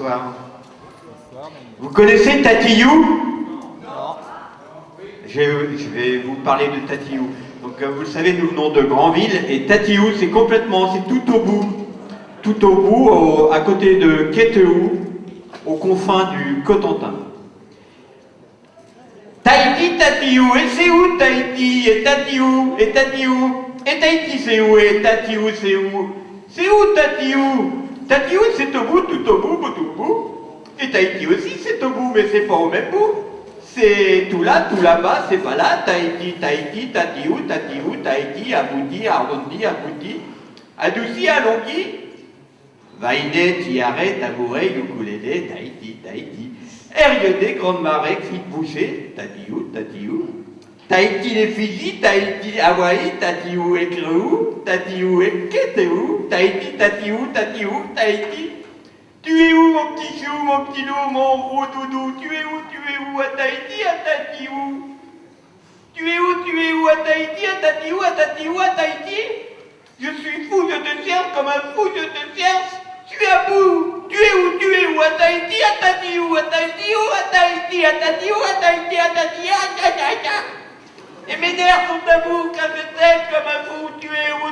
Bonsoir. Vous connaissez Tatiou? Je vais vous parler de Tatiou. Donc vous le savez, nous venons de Granville et Tatiou c'est tout au bout, à côté de Quéteou, aux confins du Cotentin. Tahiti, Tatiou, et c'est où Tahiti? Et Tatiou? Et Tatiou? Et Tahiti c'est où? Et Tatiou c'est où? C'est où Tatiou? Tatiou c'est au bout, tout au bout. Et Tahiti aussi c'est au bout, mais c'est pas au même bout. C'est tout là, tout là-bas, c'est pas là. Tahiti, Tahiti, Tatiou, Tatiou, Tahiti, abouti, arrondi, abouti, adouci, alonghi. Vaïdé, tiaré, tabouret, ukulélé, Tahiti, Tahiti. Herriodé, grande marée, cri de boucher, Tatiou, Tatiou. Tahiti les Fidji, Tahiti Hawaï, Tatiou et Créou, Tatiou et Quéteou, Tahiti, Tatiou, Tatiou, Tahiti. Tu es où mon petit chou, mon petit loup, mon gros doudou? Tu es où à Tahiti, à Tatiou? Tu es où à Tahiti, à Tatiou, à Tatiou, à Tahiti? Je suis fou, je te cherche comme un fou, je te cherche. Je suis à bout. Tu es où à Tahiti, à Tatiou, à Tahiti, à Tahiti, à Tatiou, à Tahiti, à Tahiti, à Tahiti. Et mes nerfs sont à bout, car je t'aime comme un fou. Tu es où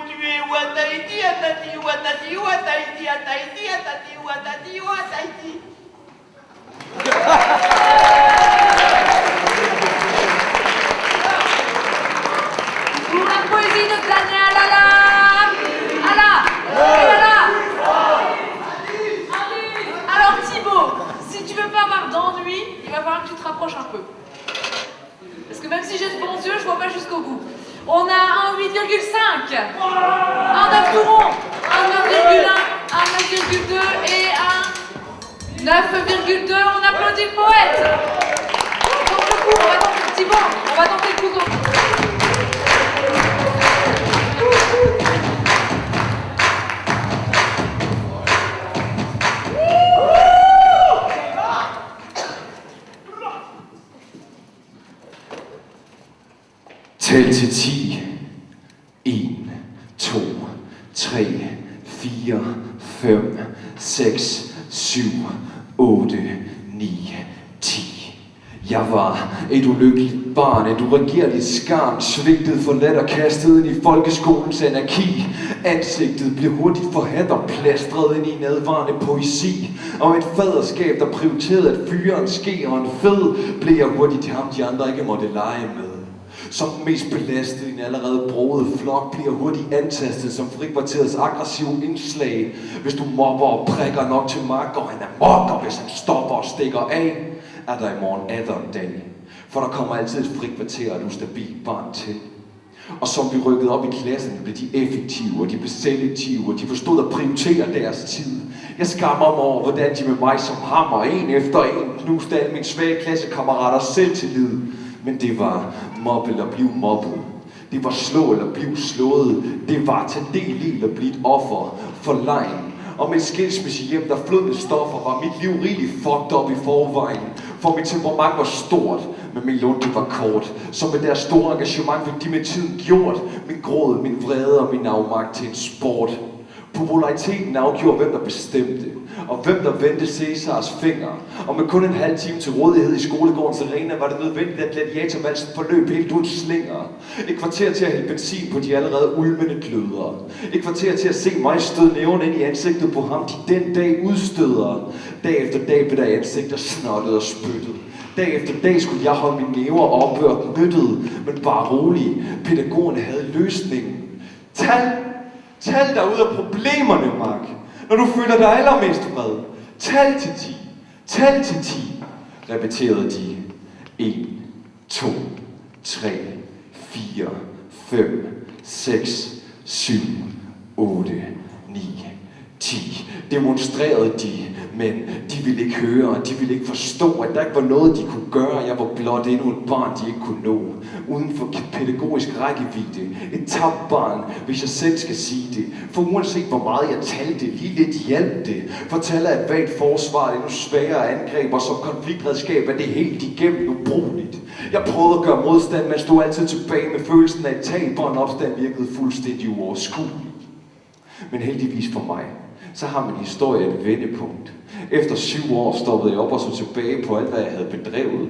à Tahiti, à Tatiou, à Tatiou, à Tahiti, à Tahiti, à Tatiou, à Tatiou, à Tahiti. Pour la poésie de Daniel Allah. Alors Thibaut, si tu veux pas avoir d'ennui, il va falloir que tu te rapproches un peu. Parce que même si j'ai de bons yeux, je vois pas jusqu'au bout. On a un 8,5, un 9 tout rond, un 9,1, un 9,2 et un 9,2. On applaudit le poète. Donc le coup, on va tenter Thibaut, on va tenter le coup. Tæl til 10. 1, 2, 3, 4, 5, 6, 7, 8, 9, 10. Jeg var et ulykkeligt barn, et uregerligt skam, svigtet, forladt og kastet ind i folkeskolens anarki. Ansigtet blev hurtigt forhat og plastret ind i en advarende poesi om et faderskab, der prioriterede at fyre en ske og en fed, blev jeg hurtigt til ham, de andre ikke måtte lege med. Som den mest belastede i en allerede broget flok bliver hurtigt antastet som frikvarterets aggressive indslag. Hvis du mobber og prikker nok til mark, går han amok, og hvis han stopper og stikker af, er der i morgen atter en dag. For der kommer altid et frikvarter og et ustabilt barn til. Og som vi rykkede op i klassen, blev de effektive, og de blev selektive, og de forstod at prioritere deres tid. Jeg skammer mig over, hvordan de med mig som hammer, en efter en, knuste alle mine svage klassekammeraters selvtillid. Men det var mobbe eller blive mobbet. Det var slå eller blive slået. Det var at tage del i eller blive et offer for legen. Og med et skilsmissehjem, der flød med stoffer, var mit liv rigeligt fucked up i forvejen. For mit temperament var stort, men min lunte var kort. Så med deres store engagement fik de med tiden gjort min gråd, min vrede og min afmagt til en sport. Populariteten afgjorde, hvem der bestemte, og hvem der vendte Cæsars fingre. Og med kun en halv time til rådighed i skolegårdens arena, var det nødvendigt, at gladiatorvalsen forløb helt uden slinger. Et kvarter til at hælde benzin på de allerede ulmende gløder. Et kvarter til at se mig støde næven ind i ansigtet på ham, de den dag udstøder. Dag efter dag blev der ansigter snottet og spyttet. Dag efter dag skulle jeg holde mine næver oppe og knyttet, men bare rolig. Pædagogerne havde løsningen. Tal dig ud af problemerne, Mark. Når du føler dig allermest vred. Tal til 10. Tal til 10. Repeterede de. 1, 2, 3, 4, 5, 6, 7, 8, 9, 10. Demonstrerede de, men de ville ikke høre, de ville ikke forstå, at der ikke var noget, de kunne gøre. Jeg var blot endnu et barn, de ikke kunne nå. Uden for pædagogisk rækkevidde. Et tabt barn, hvis jeg selv skal sige det. For uanset hvor meget jeg talte, lige lidt hjalp det. Fortæller at hvert forsvar er endnu sværere angreb, og som konfliktredskab er det helt igennem ubrugeligt. Jeg prøvede at gøre modstand, men stod altid tilbage med følelsen af et tab, og en opstand virkede fuldstændig uoverskuelig. Men heldigvis for mig, så har min historie et vendepunkt. Efter 7 år stoppede jeg op og så tilbage på alt, hvad jeg havde bedrevet.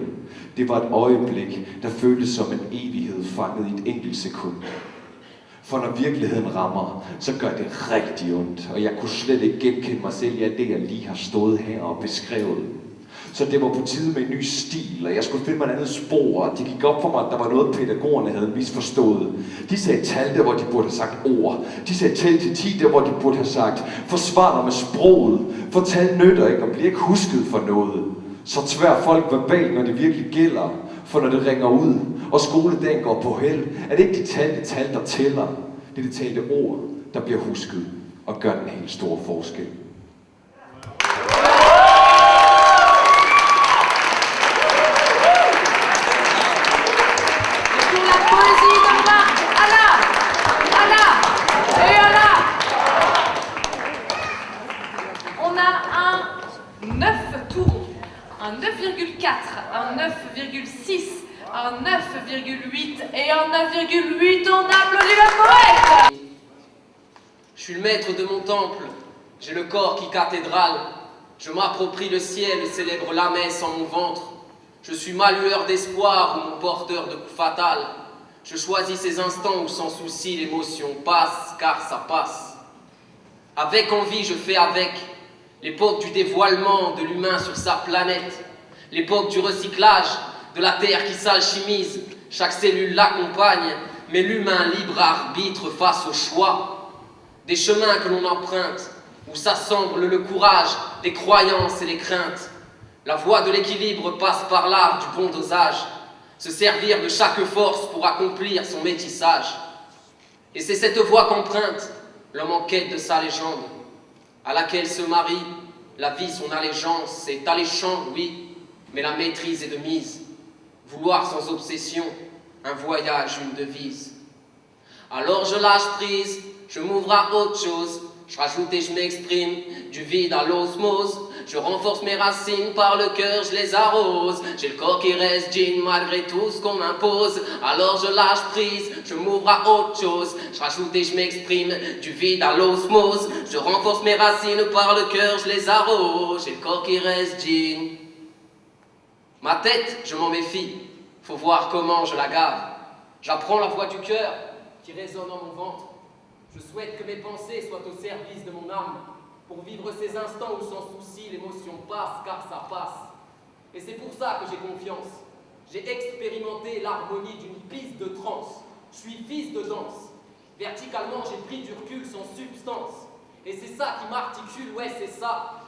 Det var et øjeblik, der føltes som en evighed fanget i et enkelt sekund. For når virkeligheden rammer, så gør det rigtig ondt, og jeg kunne slet ikke genkende mig selv i alt det, jeg lige har stået her og beskrevet. Så det var på tide med en ny stil, og jeg skulle finde mig et andet spor, og det gik op for mig, at der var noget, pædagogerne havde misforstået. De sagde tal der, hvor de burde have sagt ord. De sagde tæl til 10 der, hvor de burde have sagt forsvar dig med sproget. For tal nytter ikke og bliver ikke husket for noget. Så tvær folk verbalt, når det virkelig gælder. For når det ringer ud, og skoledagen går på held, er det ikke de talte tal, der tæller. Det er de talte ord, der bliver husket og gør den helt store forskel. Un 9,4, un 9,6, un 9,8 et un 9,8. On applaudit le poète. Je suis le maître de mon temple, j'ai le corps qui cathédrale. Je m'approprie le ciel, célèbre la messe en mon ventre. Je suis ma lueur d'espoir ou mon porteur de coup fatal. Je choisis ces instants où sans souci l'émotion passe, car ça passe. Avec envie, je fais avec. L'époque du dévoilement de l'humain sur sa planète. L'époque du recyclage, de la terre qui s'alchimise. Chaque cellule l'accompagne, mais l'humain libre arbitre face au choix. Des chemins que l'on emprunte, où s'assemblent le courage des croyances et les craintes. La voie de l'équilibre passe par l'art du bon dosage. Se servir de chaque force pour accomplir son métissage. Et c'est cette voie qu'emprunte l'homme en quête de sa légende, à laquelle se marie la vie, son allégeance. C'est alléchant, oui, mais la maîtrise est de mise. Vouloir sans obsession, un voyage, une devise. Alors je lâche prise, je m'ouvre à autre chose. Je rajoute et je m'exprime, du vide à l'osmose. Je renforce mes racines, par le cœur je les arrose. J'ai le corps qui reste jean malgré tout ce qu'on m'impose. Alors je lâche prise, je m'ouvre à autre chose. Je rajoute et je m'exprime, du vide à l'osmose. Je renforce mes racines, par le cœur je les arrose. J'ai le corps qui reste jean. Ma tête, je m'en méfie, faut voir comment je la gave. J'apprends la voix du cœur qui résonne en mon ventre. Je souhaite que mes pensées soient au service de mon âme, pour vivre ces instants où sans souci l'émotion passe, car ça passe. Et c'est pour ça que j'ai confiance. J'ai expérimenté l'harmonie d'une piste de transe. Je suis fils de danse. Verticalement, j'ai pris du recul sans substance. Et c'est ça qui m'articule, ouais, c'est ça.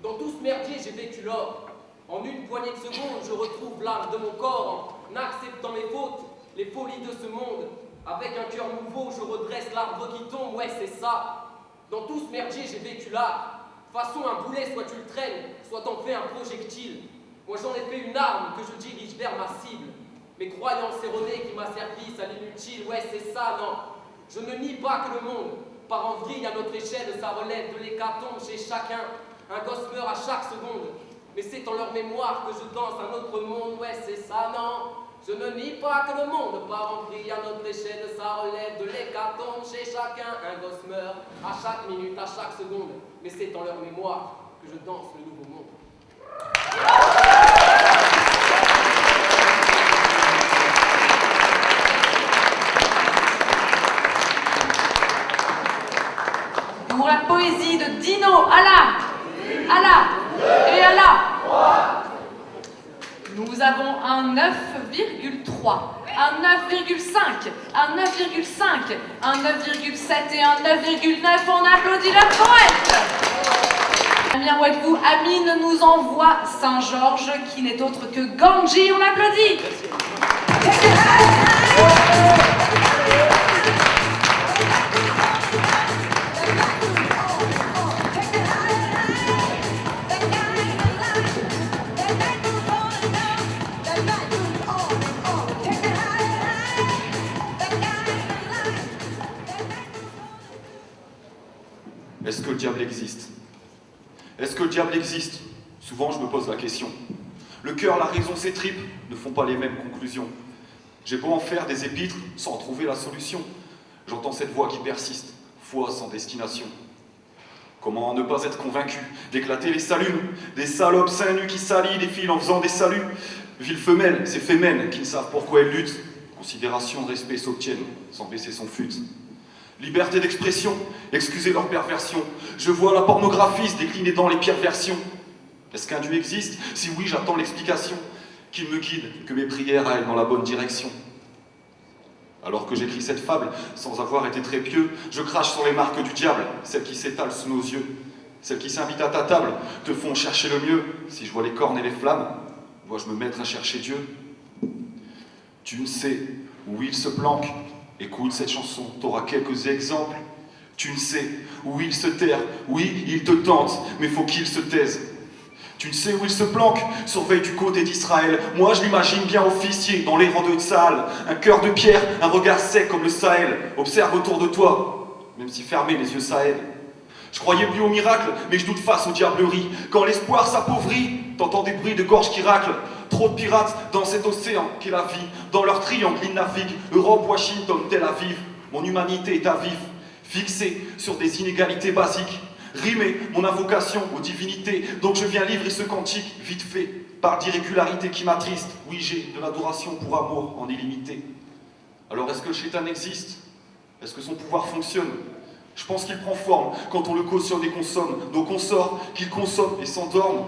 Dans tout ce merdier, j'ai vécu l'or. En une poignée de secondes, je retrouve l'âme de mon corps en acceptant mes fautes, les folies de ce monde. Avec un cœur nouveau, je redresse l'arbre qui tombe, ouais, c'est ça. Dans tout ce merdier, j'ai vécu l'art. Façon un boulet, soit tu le traînes, soit t'en fais un projectile. Moi j'en ai fait une arme que je dirige vers ma cible. Mes croyances erronées qui m'asservissent à l'inutile, ouais, c'est ça, non. Je ne nie pas que le monde part en vrille à notre échelle, ça relève de l'hécatombe chez chacun. Un gosse meurt à chaque seconde. Mais c'est en leur mémoire que je danse un autre monde, ouais, c'est ça, non. Je ne nie pas que le monde part en vrille à notre échelle, ça relève de l'hécatombe chez chacun. Un gosse meurt à chaque minute, à chaque seconde. Mais c'est en leur mémoire que je danse le nouveau monde. Pour la poésie de Dino, Allah et Allah. Nous avons un 9,3, un 9,5, un 9,5, un 9,7 et un 9,9. On applaudit le poète. Amien Ouedgou, Amine nous envoie Saint-Georges qui n'est autre que Ganji. On applaudit. Est-ce que le diable existe? Est-ce que le diable existe? Souvent je me pose la question. Le cœur, la raison, ses tripes ne font pas les mêmes conclusions. J'ai beau en faire des épîtres sans trouver la solution. J'entends cette voix qui persiste, foi sans destination. Comment ne pas être convaincu d'éclater les salumes, des salopes seins nus qui s'allient des fils en faisant des saluts. Villes femelles, ces fémènes qui ne savent pourquoi elles luttent. Considération, respect s'obtiennent sans baisser son fut. Liberté d'expression, excusez leur perversion. Je vois la pornographie se décliner dans les pires versions. Est-ce qu'un Dieu existe? Si oui, j'attends l'explication. Qu'il me guide, que mes prières aillent dans la bonne direction. Alors que j'écris cette fable, sans avoir été très pieux, je crache sur les marques du diable, celles qui s'étalent sous nos yeux. Celles qui s'invitent à ta table, te font chercher le mieux. Si je vois les cornes et les flammes, dois-je me mettre à chercher Dieu? Tu ne sais où il se planque. Écoute cette chanson, t'auras quelques exemples. Tu ne sais où il se terre. Oui, il te tente, mais faut qu'il se taise. Tu ne sais où il se planque, surveille du côté d'Israël. Moi je l'imagine bien officier dans les rangs de Tsahal. Un cœur de pierre, un regard sec comme le Sahel. Observe autour de toi, même si fermé les yeux ça aide. Je croyais plus au miracle, mais je doute face aux diableries. Quand l'espoir s'appauvrit, t'entends des bruits de gorge qui raclent. Trop de pirates dans cet océan qu'est la vie. Dans leur triangle ils naviguent, Europe, Washington, Tel Aviv. Mon humanité est à vif, fixée sur des inégalités basiques. Rimer mon invocation aux divinités, donc je viens livrer ce cantique, vite fait, par d'irrégularité qui m'attriste. Oui, j'ai de l'adoration pour amour en illimité. Alors est-ce que le Shaitan existe? Est-ce que son pouvoir fonctionne? Je pense qu'il prend forme quand on le cautionne et consomme. Nos consorts qu'il consomme et s'endorment.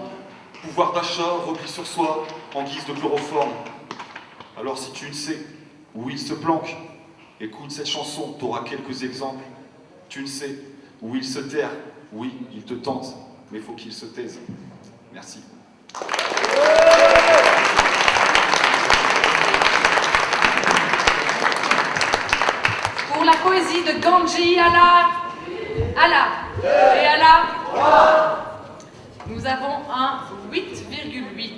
Pouvoir d'achat, repli sur soi, en guise de chloroforme. Alors si tu ne sais où il se planque, écoute cette chanson, t'auras quelques exemples. Tu ne sais où il se terre. Oui, il te tente, mais faut qu'il se taise. Merci. Pour la poésie de Ganji, Allah, et Allah, nous avons un 8,8,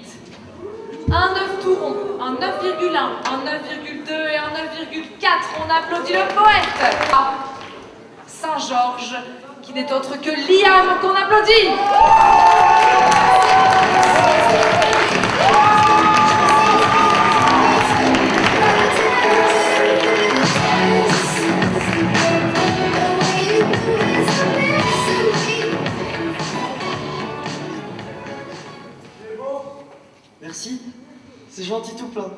un 9 tout rond, un 9,1, un 9,2 et un 9,4. On applaudit le poète. Saint-Georges, qui n'est autre que Liam, qu'on applaudit. Merci, c'est gentil tout plein.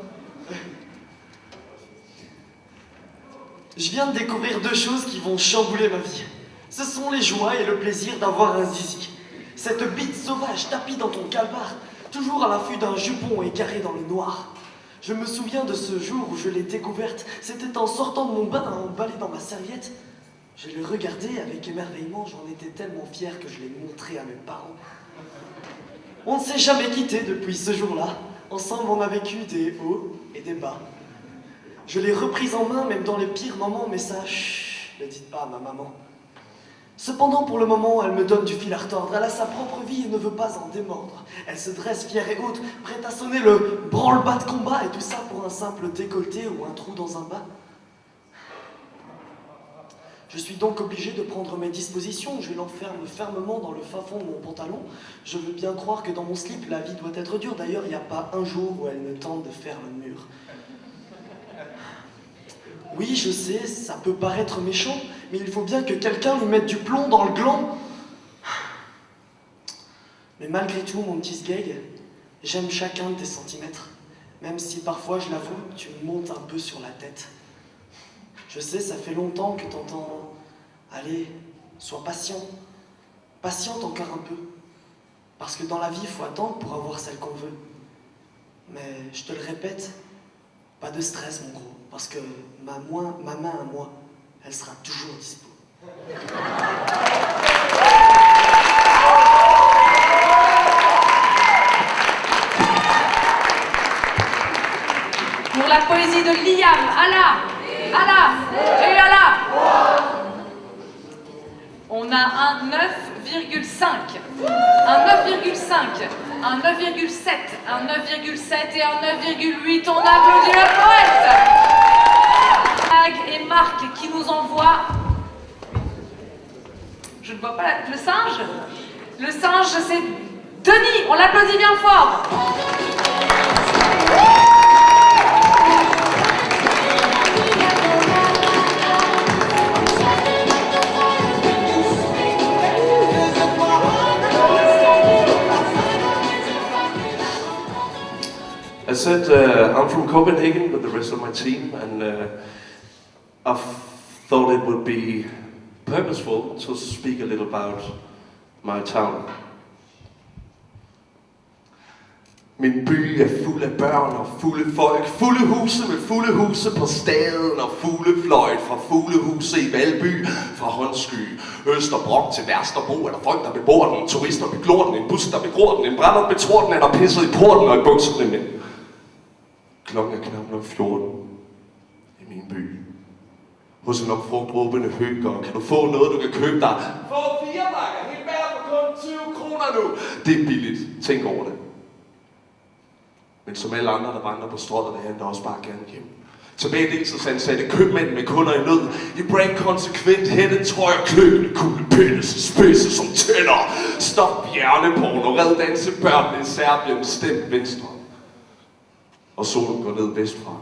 Je viens de découvrir deux choses qui vont chambouler ma vie. Ce sont les joies et le plaisir d'avoir un zizi. Cette bite sauvage tapie dans ton calbar, toujours à l'affût d'un jupon égaré dans le noir. Je me souviens de ce jour où je l'ai découverte. C'était en sortant de mon bain, emballé dans ma serviette. Je l'ai regardée avec émerveillement, j'en étais tellement fier que je l'ai montré à mes parents. On ne s'est jamais quitté depuis ce jour-là. Ensemble, on a vécu des hauts et des bas. Je l'ai reprise en main, même dans les pires moments, mais ça, chut, ne dites pas à ma maman. Cependant, pour le moment, elle me donne du fil à retordre. Elle a sa propre vie et ne veut pas en démordre. Elle se dresse fière et haute, prête à sonner le branle-bas de combat, et tout ça pour un simple décolleté ou un trou dans un bas. Je suis donc obligé de prendre mes dispositions. Je l'enferme fermement dans le fin-fond de mon pantalon. Je veux bien croire que dans mon slip, la vie doit être dure. D'ailleurs, il n'y a pas un jour où elle ne tente de faire le mur. Oui, je sais, ça peut paraître méchant, mais il faut bien que quelqu'un lui mette du plomb dans le gland. Mais malgré tout, mon petit sgeg, j'aime chacun de tes centimètres. Même si parfois, je l'avoue, tu me montes un peu sur la tête. Je sais, ça fait longtemps que t'entends « Allez, sois patient. Patiente encore un peu. Parce que dans la vie, il faut attendre pour avoir celle qu'on veut. Mais je te le répète, pas de stress, mon gros. Parce que ma main à moi, elle sera toujours dispo. Pour la poésie de Liam, Allah, et Allah. On a un 9,5, un 9,5, un 9,7, un 9,7 et un 9,8. On applaudit le poète. Et Marc qui nous envoie, je ne vois pas le singe. Le singe, c'est Denis. On l'applaudit bien fort. said, I'm from Copenhagen with the rest of my team, and I thought it would be purposeful to speak a little about my town. Min by er fuld af børn og fulde folk, fulde huse med fulde huse på staden og fuglefløjt fra fuglehuse i Valby, fra Håndsky, Østerbrok til Værsterbro er der folk, der bebor den, turister beglor den, en bus, der begror den, en brænder betror den, er der pisset i porten og i bukserne med. Klokken er knap nok 14 i min by. Hos en frugtråbende høger, kan du få noget, du kan købe dig? Få 4 bakker, helt bær for kun 20 kroner nu. Det er billigt, tænk over det. Men som alle andre, der vandrer på strøget, vil han da også bare gerne hjem. Tilbage deltidsansatte købmænd med kunder i nød. I brand konsekvent hættetøj og kløende kuglepinde, spidse som tænder. Stop hjerneporno, red dansebørn i Serbien, stem venstre. Og solen går ned vestfra.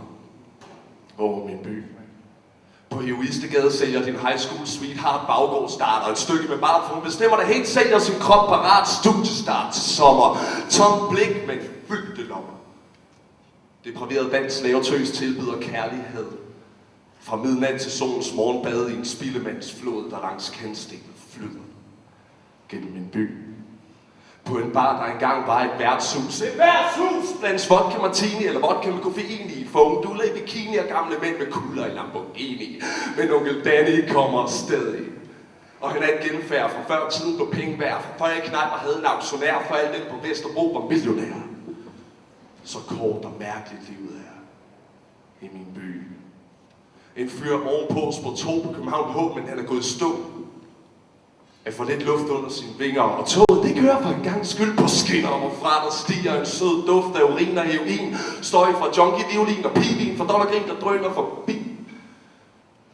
Over min by. På Heroistegade sælger din high school sweetheart baggård starter et stykke med bare, for hun bestemmer det helt, sælger sin krop parat, studiestart til sommer. Tom blik med fyldte lommer. Depraveret dansk slavetøs tilbyder kærlighed. Fra midnat til solens morgenbad i en spildemandsflod, der langs kantstenen flyder gennem min by. På en bar, der engang var et værtshus. Et værtshus! Blandt vodka martini eller vodka med koffein i. For unduller i bikini og gamle mænd med kulder i Lamborghini. Men onkel Danny kommer stadig. Og han er et genfærd fra før tiden på penge værd. For før jeg knejper havde en auktionær, for alle dem på Vesterbro var millionærer. Så kort og mærkeligt livet er i min by. En fyr ovenpå spor 2 på København H, men han er gået i stå. At få lidt luft under sine vinger, og toget det kører for en gang skyld på skinner, hvorfra der stiger en sød duft af urin og heroin, støj fra junkie-violin og pivin fra dollargrin, der drøner forbi.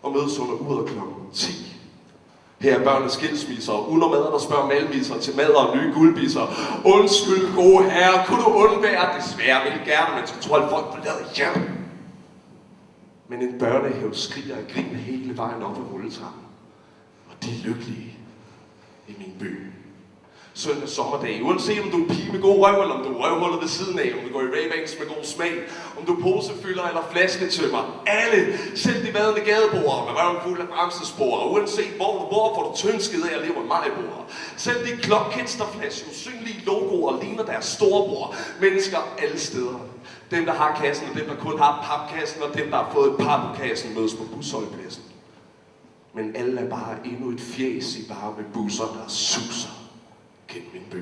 Og mødes under uret klokken 10. Her er børnenes skilsmisser og unormader, der spørger malmisser til mad og nye guldbisser. Undskyld, gode herre, kunne du undvære? Desværre vil gerne, men skal tro, at folk forlader hjem. Men en børnehave skriger og griner hele vejen op ad rulletrappen. Og de er lykkelige i min by. Søndag sommerdag, uanset om du er pige med god røv, eller om du er røvhullet ved siden af, om du går i Ray-Bans med god smag, om du er posefylder eller flasketømmer. Alle, selv de vadende gadebord med røven fuld af bremsespor, og uanset hvor du bor, får du tyndsket af at leve i majbord. Selv de klokkids, der flasher usynlige logoer, ligner deres storebror. Mennesker alle steder. Dem, der har kassen, og dem, der kun har papkassen, og dem, der har fået et par på kassen, mødes på busholdpladsen. Men alle er bare endnu et fjes i bare med busser, der suser gennem min by.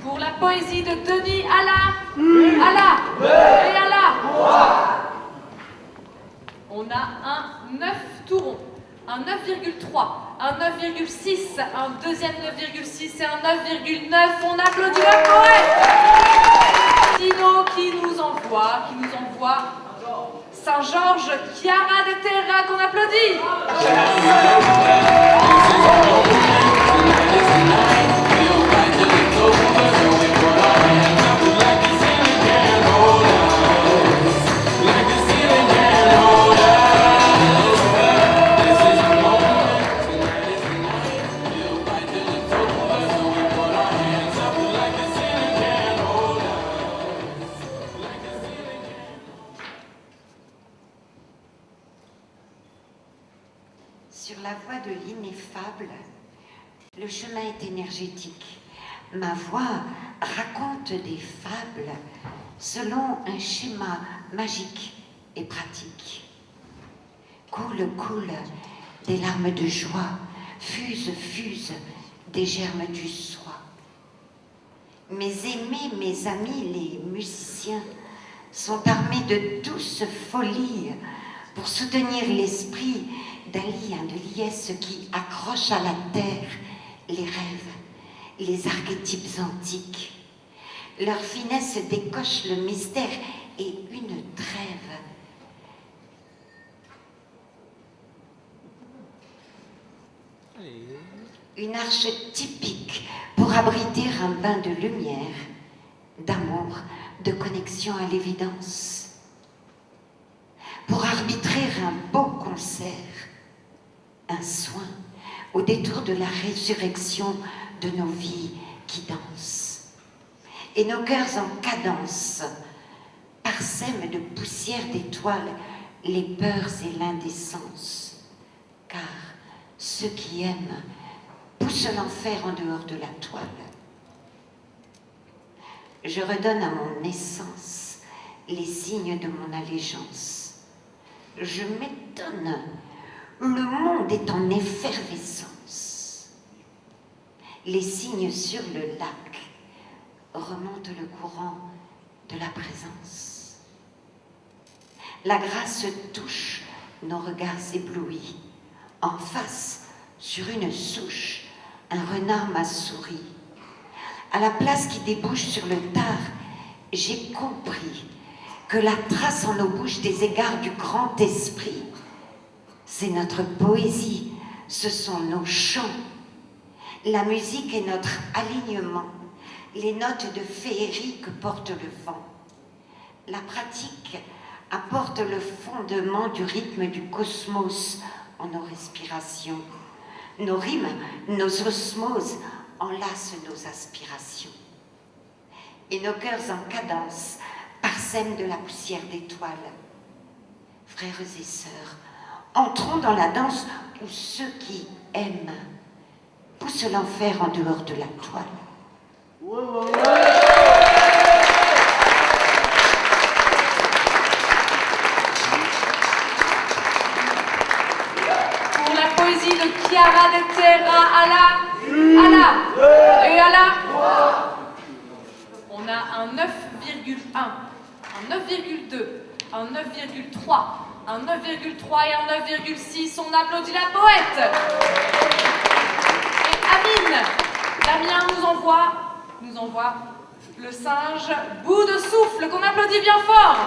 Pour la poésie de Denis Alla, Alla et Alla. On a un 9 tout rond, un 9,3, un 9,6, un deuxième 9,6 et un 9,9. On applaudit le poète Tino qui nous envoie Saint-Georges Chiara de Terra qu'on applaudit. Sur la voie de l'ineffable, le chemin est énergétique. Ma voix raconte des fables selon un schéma magique et pratique. Coule des larmes de joie, fuse des germes du soi. Mes aimés, mes amis, les musiciens sont armés de douce folie pour soutenir l'esprit d'un lien de liesse qui accroche à la terre les rêves, les archétypes antiques. Leur finesse décoche le mystère et une trêve. Une arche typique pour abriter un bain de lumière, d'amour, de connexion à l'évidence. pour arbitrer un beau concert, un soin au détour de la résurrection de nos vies qui dansent. Et nos cœurs en cadence parsèment de poussière d'étoiles les peurs et l'indécence, car ceux qui aiment poussent l'enfer en dehors de la toile. Je redonne à mon essence les signes de mon allégeance. Je m'étonne, le monde est en effervescence. Les signes sur le lac remontent le courant de la présence. La grâce touche nos regards éblouis. En face, sur une souche, un renard m'a souri. À la place qui débouche sur le tard, j'ai compris que la trace en nos bouches des égards du grand esprit, c'est notre poésie, ce sont nos chants. La musique est notre alignement, les notes de féerie que porte le vent. La pratique apporte le fondement du rythme du cosmos en nos respirations. Nos rimes, nos osmoses enlacent nos aspirations. Et nos cœurs en cadence parsèment de la poussière d'étoiles. Frères et sœurs, entrons dans la danse où ceux qui aiment poussent l'enfer en dehors de la toile. Pour la poésie de Chiara de Terra à la et à la. On a un 9,1, un 9,2, un 9,3, un 9,3 et un 9,6. On applaudit la poète. Et Amine, Damien nous envoie le singe bout de souffle qu'on applaudit bien fort.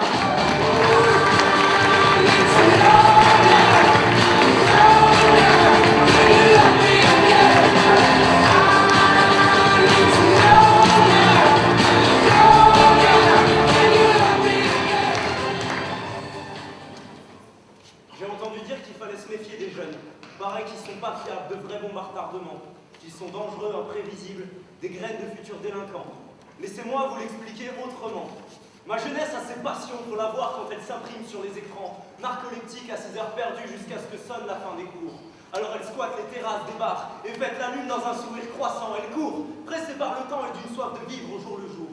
J'ai entendu dire qu'il fallait se méfier des jeunes. Paraît qu'ils sont pas fiables, de vrais bombes à retardement, qu'ils sont dangereux, imprévisibles, des graines de futurs délinquants. Laissez-moi vous l'expliquer autrement. Ma jeunesse a ses passions, faut la voir quand elle s'imprime sur les écrans, narcoleptique à ses heures perdues jusqu'à ce que sonne la fin des cours. Alors elle squatte les terrasses des bars et fête la lune dans un sourire croissant. Elle court, pressée par le temps et d'une soif de vivre au jour le jour.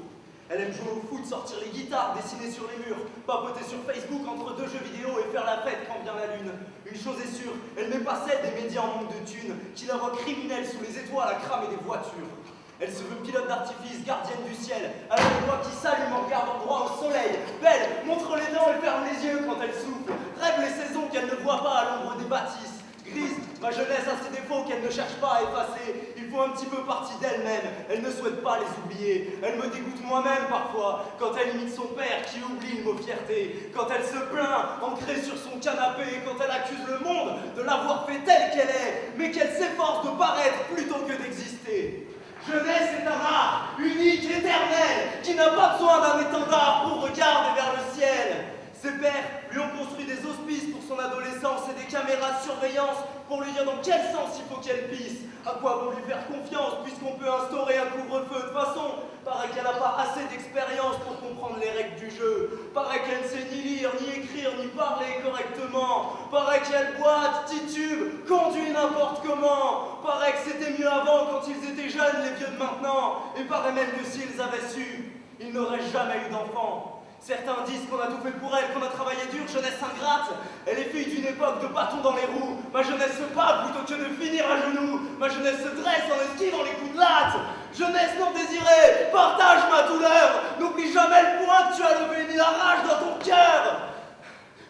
Elle aime jouer au foot, sortir les guitares, dessiner sur les murs, papoter sur Facebook entre deux jeux vidéo et faire la fête quand vient la lune. Une chose est sûre, elle n'est pas celle des médias en manque de thunes, qui la voient criminelle sous les étoiles à cramer des voitures. Elle se veut pilote d'artifice, gardienne du ciel, elle a les doigts qui s'allument en regardant droit au soleil. Belle, montre les dents et ferme les yeux quand elle souffle. Rêve les saisons qu'elle ne voit pas à l'ombre des bâtisses. Grise, ma jeunesse a ses défauts qu'elle ne cherche pas à effacer. Il faut un petit peu partie d'elle-même, elle ne souhaite pas les oublier. Elle me dégoûte moi-même parfois, quand elle imite son père qui oublie le mot fierté. Quand elle se plaint, ancrée sur son canapé. Quand elle accuse le monde de l'avoir fait telle qu'elle est, mais qu'elle s'efforce de paraître plutôt que d'exister. Jeunesse est un art, unique, éternel, qui n'a pas besoin d'un étendard pour regarder vers le ciel. Ses pères lui ont construit des hospices pour son adolescence et des caméras de surveillance pour lui dire dans quel sens il faut qu'elle pisse. À quoi bon lui faire confiance puisqu'on peut instaurer un couvre-feu? De toute façon, paraît qu'elle n'a pas assez d'expérience pour comprendre les règles du jeu. Paraît qu'elle ne sait ni lire, ni écrire, ni parler correctement. Paraît qu'elle boite, titube, conduit n'importe comment. Paraît que c'était mieux avant quand ils étaient jeunes, les vieux de maintenant. Et paraît même que s'ils avaient su, ils n'auraient jamais eu d'enfants. Certains disent qu'on a tout fait pour elle, qu'on a travaillé dur, jeunesse ingrate. Elle est fille d'une époque de bâtons dans les roues. Ma jeunesse se bat plutôt que de finir à genoux. Ma jeunesse se dresse en esquivant les coups de latte. Jeunesse non désirée, partage ma douleur. N'oublie jamais le point que tu as levé ni la rage dans ton cœur.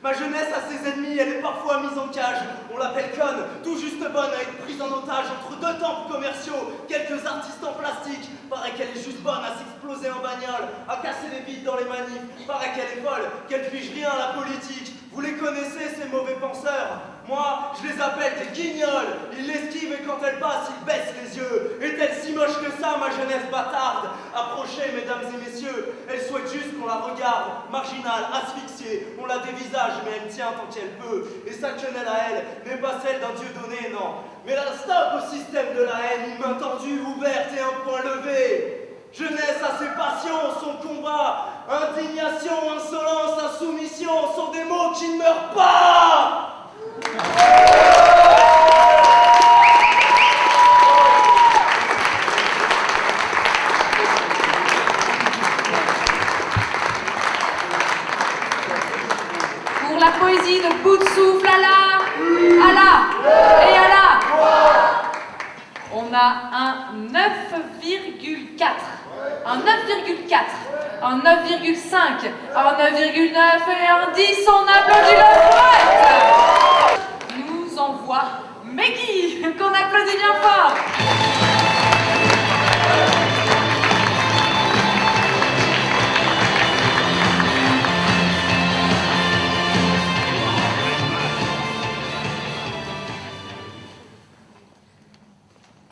Ma jeunesse a ses ennemis, elle est parfois mise en cage. On l'appelle conne, tout juste bonne à être prise en otage entre deux temples commerciaux, quelques artistes en plastique. Paraît qu'elle est juste bonne à s'exploser en bagnole, à casser les vides dans les manifs. Paraît qu'elle est folle, qu'elle pige rien à la politique. Vous les connaissez, ces mauvais penseurs? Moi, je les appelle des guignols. Ils l'esquivent et quand elle passe, ils baissent les yeux. Est-elle si moche que ça, ma jeunesse bâtarde? Approchez, mesdames et messieurs. Elle souhaite juste qu'on la regarde, marginale, asphyxiée. On la dévisage, mais elle tient tant qu'elle peut. Et sa quenelle à elle n'est pas celle d'un dieu donné, non. Mais la stop au système de la haine, une main tendue, ouverte et un poing levé. Jeunesse à ses passions, son combat, indignation, insolence, insoumission sont des mots qui ne meurent pas. Pour la poésie de bout de souffle, Allah, et Allah. On a un 9,4, un 9,4, un 9,5, un 9,9 et un 10. On applaudit le poète. Nous envoie Meggy, qu'on applaudit bien fort.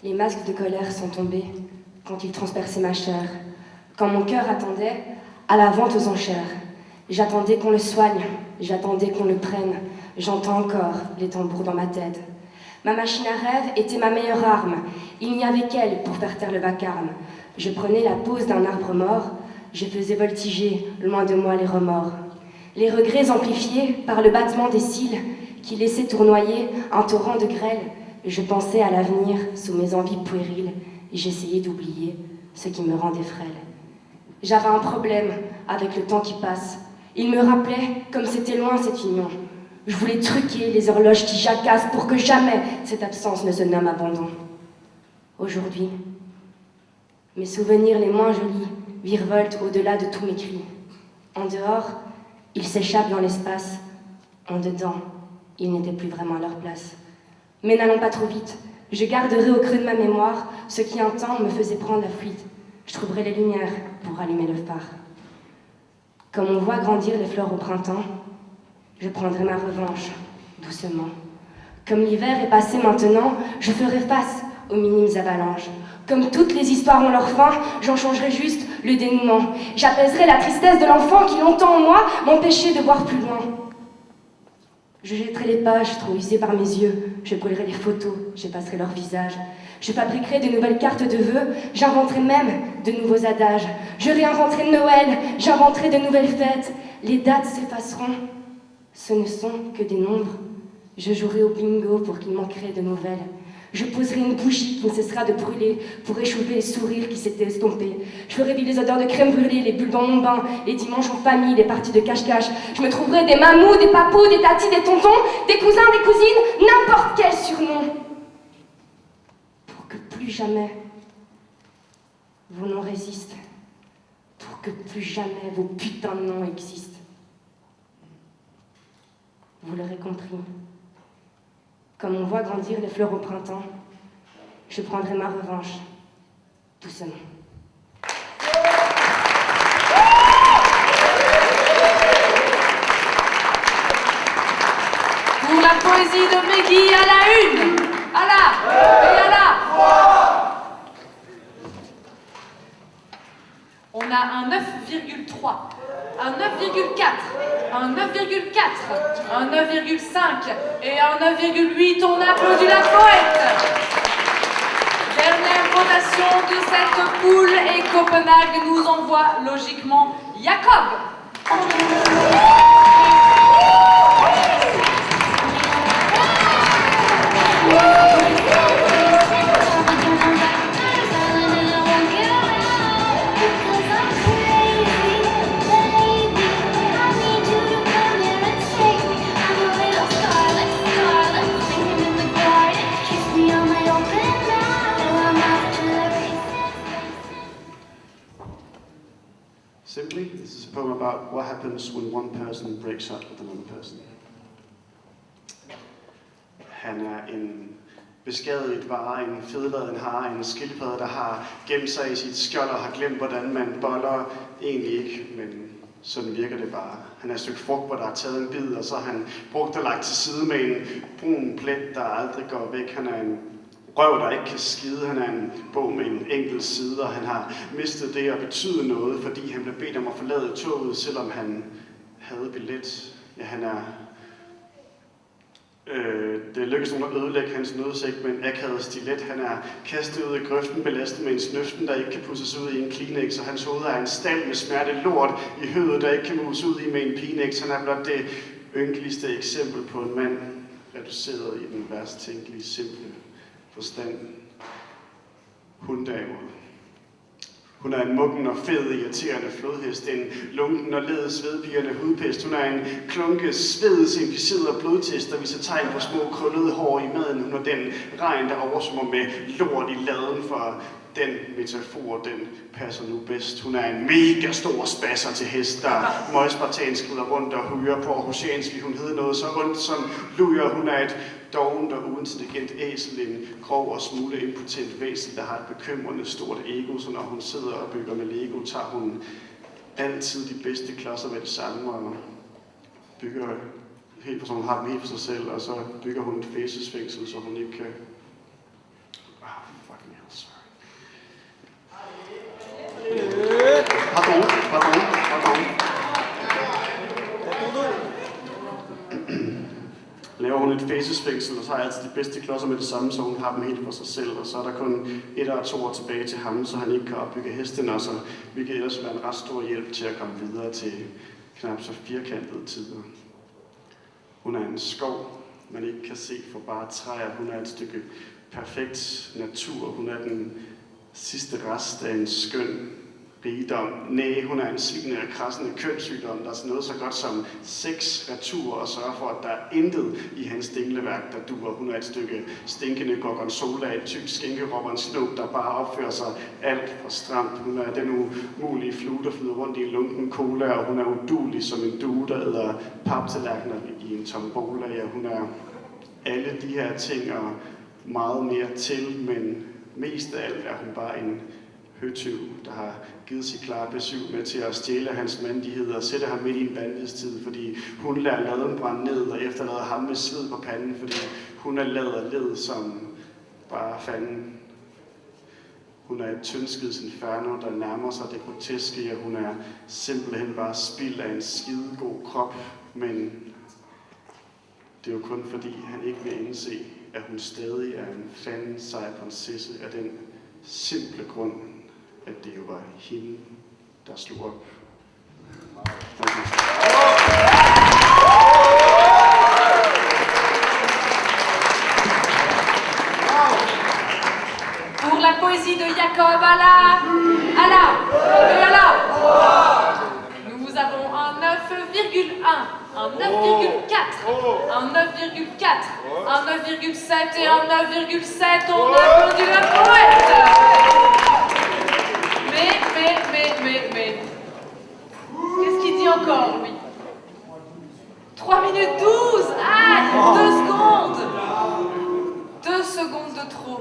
Les masques de colère sont tombés quand ils transperçaient ma chair. Quand mon cœur attendait à la vente aux enchères. J'attendais qu'on le soigne, j'attendais qu'on le prenne. J'entends encore les tambours dans ma tête. Ma machine à rêve était ma meilleure arme. Il n'y avait qu'elle pour faire taire le vacarme. Je prenais la pose d'un arbre mort. Je faisais voltiger loin de moi les remords. Les regrets amplifiés par le battement des cils qui laissaient tournoyer un torrent de grêle. Je pensais à l'avenir sous mes envies puériles et j'essayais d'oublier ce qui me rendait frêle. J'avais un problème avec le temps qui passe. Il me rappelait comme c'était loin cette union. Je voulais truquer les horloges qui jacassent pour que jamais cette absence ne se nomme abandon. Aujourd'hui, mes souvenirs les moins jolis virevoltent au-delà de tous mes cris. En dehors, ils s'échappent dans l'espace. En dedans, ils n'étaient plus vraiment à leur place. Mais n'allons pas trop vite. Je garderai au creux de ma mémoire ce qui un temps me faisait prendre la fuite. Je trouverai les lumières pour allumer le phare. Comme on voit grandir les fleurs au printemps, je prendrai ma revanche, doucement. Comme l'hiver est passé maintenant, je ferai face aux minimes avalanches. Comme toutes les histoires ont leur fin, j'en changerai juste le dénouement. J'apaiserai la tristesse de l'enfant qui longtemps en moi m'empêchait de voir plus loin. Je jetterai les pages trop usées par mes yeux, je brûlerai les photos, j'effacerai leur visage. Je fabriquerai de nouvelles cartes de vœux, j'inventerai même de nouveaux adages. Je réinventerai Noël, j'inventerai de nouvelles fêtes. Les dates s'effaceront, ce ne sont que des nombres. Je jouerai au bingo pour qu'il manquerait de nouvelles. Je poserai une bougie qui ne cessera de brûler pour réchauffer les sourires qui s'étaient estompés. Je ferai vivre les odeurs de crème brûlée, les bulles dans mon bain, les dimanches en famille, les parties de cache-cache. Je me trouverai des mamous, des papous, des tatis, des tontons, des cousins, des cousines, n'importe quel surnom. Pour que plus jamais vos noms résistent. Pour que plus jamais vos putains de noms existent. Vous l'aurez compris. Comme on voit grandir les fleurs au printemps, je prendrai ma revanche, doucement. Pour la poésie de Meggy à la une, à la et à la. On a un 9,3, un 9,4, un 9,4, un 9,5 et un 9,8. On applaudit la poète. Dernière votation de cette poule et Copenhague nous envoie logiquement Jacob. Simply, this is a poem about what happens when one person breaks up with another person. Han er en beskadiget vare, en fedladen hare, en skildpadde, der har gemt sig i sit skjold og har glemt, hvordan man boller. Egentlig ikke, men Sådan virker det bare. Han er et stykke frugt, hvor der er taget en bid, og så har han brugt og lagt til side med en brun plet, der aldrig går væk. Han er en røv, der ikke kan skide. Han er en bog med en enkelt side, og han har mistet det at betyde noget, fordi han blev bedt om at forlade toget, selvom han havde billet. Ja, han er... Det lykkedes nogen at ødelægge hans nødsæk med en akavet stilet. Han er kastet ud i grøften, belastet med en snøften, der ikke kan pusses ud i en Kleenex, og hans hoved er en stald med smerte lort i høvet, der ikke kan mus ud i med en Pinex. Han er blot det ynkeligste eksempel på en mand, reduceret i den værst tænkelige simple forstand. Hun derimod. Hun er en muggen og fed, irriterende flodhest, en lunken og led svedpigerne hudpest. Hun er en klunke, svedsinficeret blodtest, der viser tegn på små krøllede hår i maden. Hun er den regn, der oversvømmer med lort i laden, for den metafor, den passer nu bedst. Hun er en mega stor spasser til hest, der møgspartansk skrider rundt og huger på aarhusiansk. Hun hedder noget så ondt som lujer. Hun er et dovent og uintelligent æsel, en grov og smule impotent væsen, der har et bekymrende stort ego, så når hun sidder og bygger med Lego, tager hun altid de bedste klodser med det samme, og bygger helt for, så hun har dem helt for sig selv, og så bygger hun et fængselsfængsel, så hun ikke kan... Fucking hell, sorry. Pardon. Laver hun et fængselsfængsel, og så har altid de bedste klodser med det samme, så hun har dem helt for sig selv, og så er der kun 1 og 2 år tilbage til ham, så han ikke kan opbygge hesten, og så hvilket ellers være en ret stor hjælp til at komme videre til knap så firkantede tider. Hun er en skov, man ikke kan se for bare træer. Hun er et stykke perfekt natur. Hun er den sidste rest af en skøn rigdom. Nej, hun er en svinende og krassende kønssygdom, der er noget så godt som 6 retur og sørger for, at der er intet i hans dingleværk, der duer. Hun er et stykke stinkende gorgonzola, et tyk skænkerop en snob, der bare opfører sig alt for stramt. Hun er den umulige flue, der flyder rundt i en lunken cola, og hun er uduelig som en due, der æder paptallerkener i en tombola. Ja, hun er alle de her ting og meget mere til, men mest af alt er hun bare en høtyv, der har givet sit klare besøg med til at stjæle hans mandighed og sætte ham midt i en vanvidstid, fordi hun lader laden brænde ned og efterlader ham med sved på panden, fordi hun er led som bare fanden. Hun er et tyndskids inferno, der nærmer sig det groteske, og hun er simpelthen bare spild af en skidegod krop, men det er jo kun fordi, han ikke vil indse, at hun stadig er en fanden sej prinsesse af den simple grund, at det jo var hende, der slog op. Pour la poésie de Jacob nous avons un 9,1, un 9,4, un 9,4, un 9,7 et un 9,7. On applaudit le poète. Mais... Qu'est-ce qu'il dit encore, lui? 3 minutes 12. Ah, 2 secondes. 2 secondes de trop.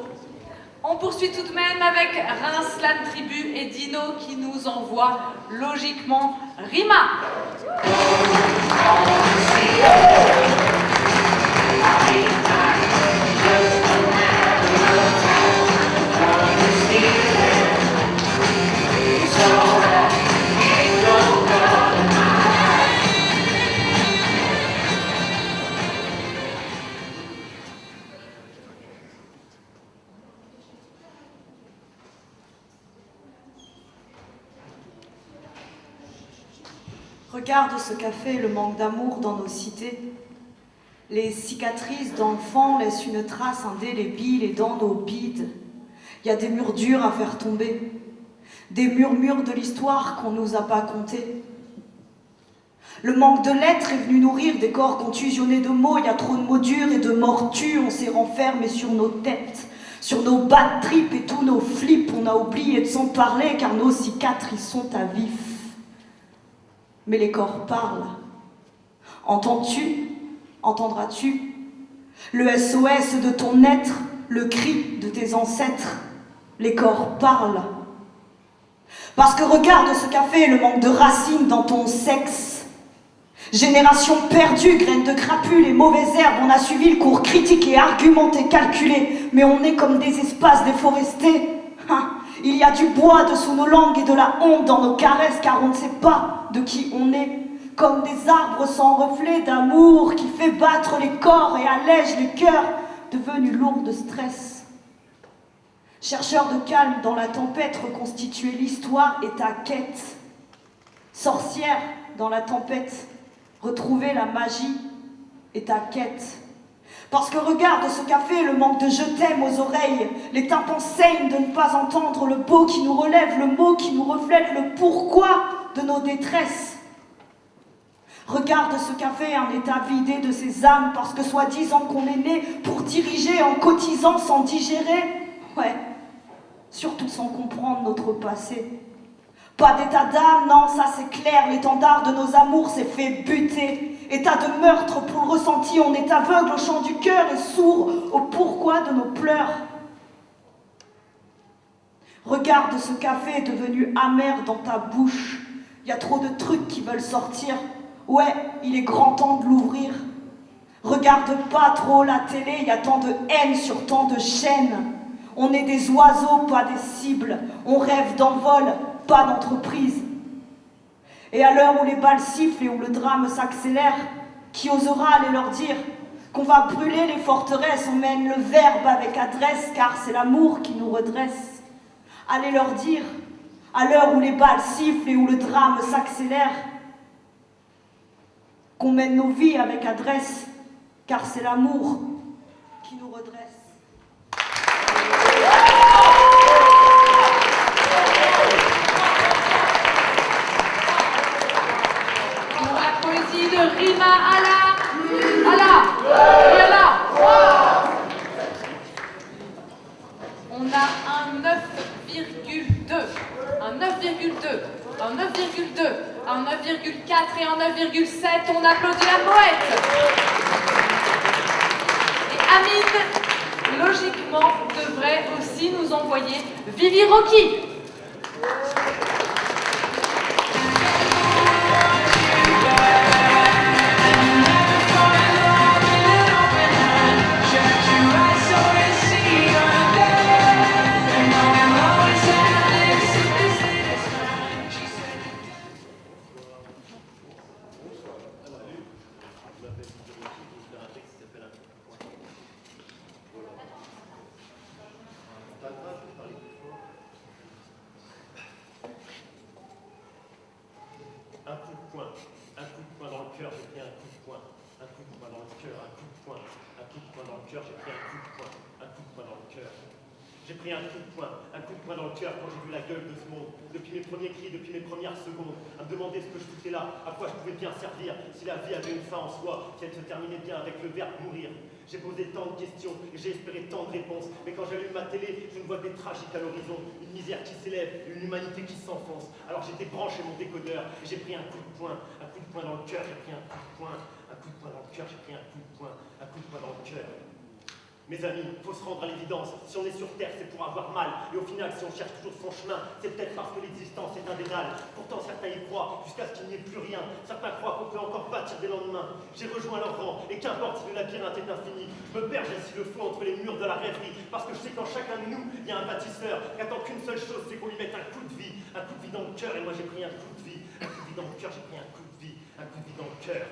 On poursuit tout de même avec Rincelan Tribu et Dino qui nous envoie logiquement Rima. Regarde ce qu'a fait le manque d'amour dans nos cités. Les cicatrices d'enfants laissent une trace indélébile et dans nos bides, il y a des murs durs à faire tomber, des murmures de l'histoire qu'on nous a pas contés. Le manque de lettres est venu nourrir des corps contusionnés de mots, il y a trop de mots durs et de mortus, on s'est renfermé sur nos têtes, sur nos bad trips et tous nos flips, on a oublié de s'en parler car nos cicatrices sont à vif. Mais les corps parlent. Entends-tu? Entendras-tu? Le SOS de ton être, le cri de tes ancêtres. Les corps parlent. Parce que regarde ce qu'a fait le manque de racines dans ton sexe. Génération perdue, graines de crapules et mauvaises herbes, on a suivi le cours critique et argumenté, calculé, mais on est comme des espaces déforestés. Il y a du bois dessous nos langues et de la honte dans nos caresses, car on ne sait pas de qui on est. Comme des arbres sans reflet d'amour qui fait battre les corps et allège les cœurs devenus lourds de stress. Chercheur de calme dans la tempête, reconstituer l'histoire est ta quête. Sorcière dans la tempête, retrouver la magie est ta quête. Parce que regarde ce qu'a fait le manque de je t'aime aux oreilles. Les tympans saignent de ne pas entendre le beau qui nous relève, le mot qui nous reflète, le pourquoi de nos détresses. Regarde ce qu'a fait un état vidé de ses âmes, parce que soi-disant qu'on est né pour diriger en cotisant sans digérer. Ouais, surtout sans comprendre notre passé. Pas d'état d'âme, non, ça c'est clair, l'étendard de nos amours s'est fait buter. État de meurtre pour le ressenti, on est aveugle au chant du cœur et sourd au pourquoi de nos pleurs. Regarde ce café devenu amer dans ta bouche. Il y a trop de trucs qui veulent sortir. Ouais, il est grand temps de l'ouvrir. Regarde pas trop la télé, il y a tant de haine sur tant de chaînes. On est des oiseaux, pas des cibles. On rêve d'envol, pas d'entreprise. Et à l'heure où les balles sifflent et où le drame s'accélère, qui osera aller leur dire qu'on va brûler les forteresses? On mène le verbe avec adresse, car c'est l'amour qui nous redresse. Allez leur dire, à l'heure où les balles sifflent et où le drame s'accélère, qu'on mène nos vies avec adresse, car c'est l'amour qui nous redresse. Pour la poésie de Rima Allah, on a un 9,2, un 9,2, un 9,2, un 9,4 et un 9,7. On applaudit la poète. Et Amine, logiquement, devrait aussi nous envoyer Vivi Rocky. Un coup de poing dans le cœur, j'ai pris un coup de poing. Un coup de poing dans le cœur, un coup de poing. Un coup de poing dans le cœur, j'ai pris un coup de poing. Un coup de poing dans le cœur. J'ai pris un coup de poing dans le cœur quand j'ai vu la gueule de ce monde. Depuis mes premiers cris, depuis mes premières secondes, à me demander ce que je foutais là, à quoi je pouvais bien servir, si la vie avait une fin en soi, si elle se terminait bien avec le verbe mourir. J'ai posé tant de questions et j'ai espéré tant de réponses, mais quand j'allume ma télé, je ne vois que des tragiques à l'horizon, une misère qui s'élève, une humanité qui s'enfonce. Alors j'ai débranché mon décodeur et j'ai pris un coup de poing dans le cœur, j'ai pris un coup de poing dans le cœur, j'ai pris un coup de poing dans le cœur. Mes amis, faut se rendre à l'évidence, si on est sur Terre, c'est pour avoir mal, et au final, si on cherche toujours son chemin, c'est peut-être parce que l'existence est indénale. Pourtant, certains y croient, jusqu'à ce qu'il n'y ait plus rien. Certains croient qu'on peut encore bâtir des lendemains. J'ai rejoint leur rang, et qu'importe si le labyrinthe est infini, je me perds ainsi le fou entre les murs de la rêverie, parce que je sais qu'en chacun de nous, il y a un bâtisseur, qui attend qu'une seule chose, c'est qu'on lui mette un coup de vie dans le cœur, et moi j'ai pris un coup de vie dans le cœur, j'ai pris un coup de vie dans le cœur.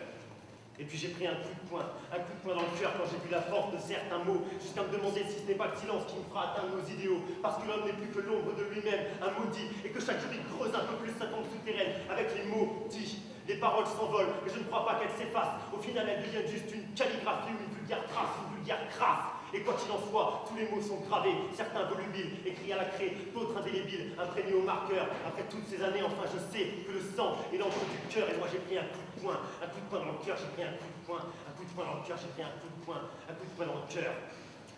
Et puis j'ai pris un coup de poing dans le cœur quand j'ai vu la force de certains mots, jusqu'à me demander si ce n'est pas le silence qui me fera atteindre nos idéaux, parce que l'homme n'est plus que l'ombre de lui-même, un maudit, et que chaque jour il creuse un peu plus sa tombe souterraine avec les mots dits. Les paroles s'envolent, mais je ne crois pas qu'elles s'effacent. Au final, elles deviennent juste une calligraphie ou une vulgaire trace, une vulgaire crasse. Et quoi qu'il en soit, tous les mots sont gravés, certains volubiles, écrits à la craie, d'autres indélébiles, imprégnés au marqueur. Après toutes ces années, enfin je sais que le sang est l'encre du cœur, et moi j'ai pris un coup de poing dans le cœur, j'ai pris un coup de poing dans le cœur, j'ai pris un coup de poing dans le cœur.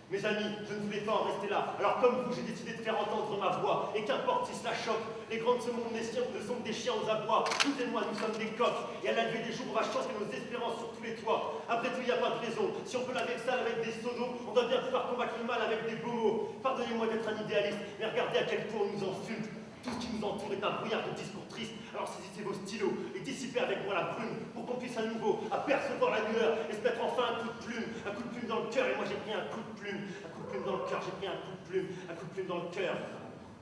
Mes amis, je ne voulais pas en rester là. Alors comme vous, j'ai décidé de faire entendre ma voix. Et qu'importe si cela choque, les grands de ce monde messiens ne sont que des chiens aux abois. Vous et moi, nous sommes des coqs. Et à la levée des jours, on va changer nos espérances sur tous les toits. Après tout, il n'y a pas de raison. Si on peut laver le sale avec des seaux d'eau, on doit bien pouvoir combattre le mal avec des beaux mots. Pardonnez-moi d'être un idéaliste, mais regardez à quel point on nous en fume. Tout ce qui nous entoure est un brouillard de discours tristes. Alors saisissez vos stylos et dissipez avec moi la brume pour qu'on puisse à nouveau apercevoir la lueur et se mettre enfin un coup de plume dans le cœur. Et moi j'ai pris un coup de plume dans le cœur, j'ai pris un coup de plume dans le cœur.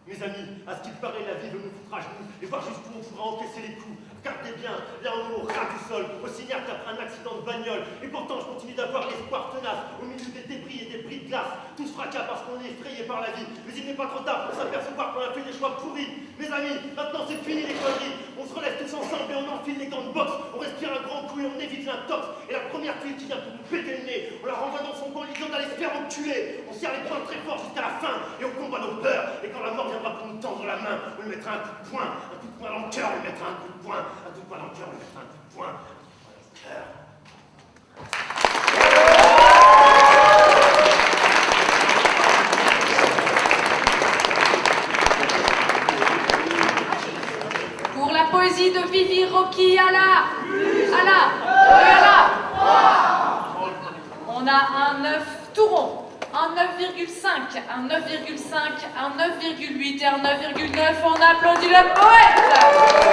Mes amis, à ce qu'il paraît, la vie veut nous foutre à genoux et voir jusqu'où on pourra encaisser les coups. Regardez bien, là en haut, au ras du sol, aussi ignare qu'après un accident de bagnole. Et pourtant, je continue d'avoir l'espoir tenace au milieu des débris et des bris de glace. Tout ce fracas parce qu'on est effrayé par la vie. Mais il n'est pas trop tard pour s'apercevoir qu'on a fait des choix pourris. Mes amis, maintenant c'est fini les conneries. On se relève tous ensemble et on enfile les gants de boxe. On respire un grand coup et on évite l'intox. Et la première tuile qui vient pour nous péter le nez, on la renvoie dans son camp l'idée d'aller se faire enculer. On serre les poings très fort jusqu'à la fin et on combat nos peurs. Et quand la mort viendra pour nous tendre la main, on lui mettra un coup de poing dans le cœur, on lui mettra un coup de poing dans le cœur, on lui mettra un coup de poing dans le cœur. Pour la poésie de Vivi Rocky, Allah. On a un 9 tout rond, un 9,5, un 9,5, un 9,8 et un 9,9. On applaudit le poète.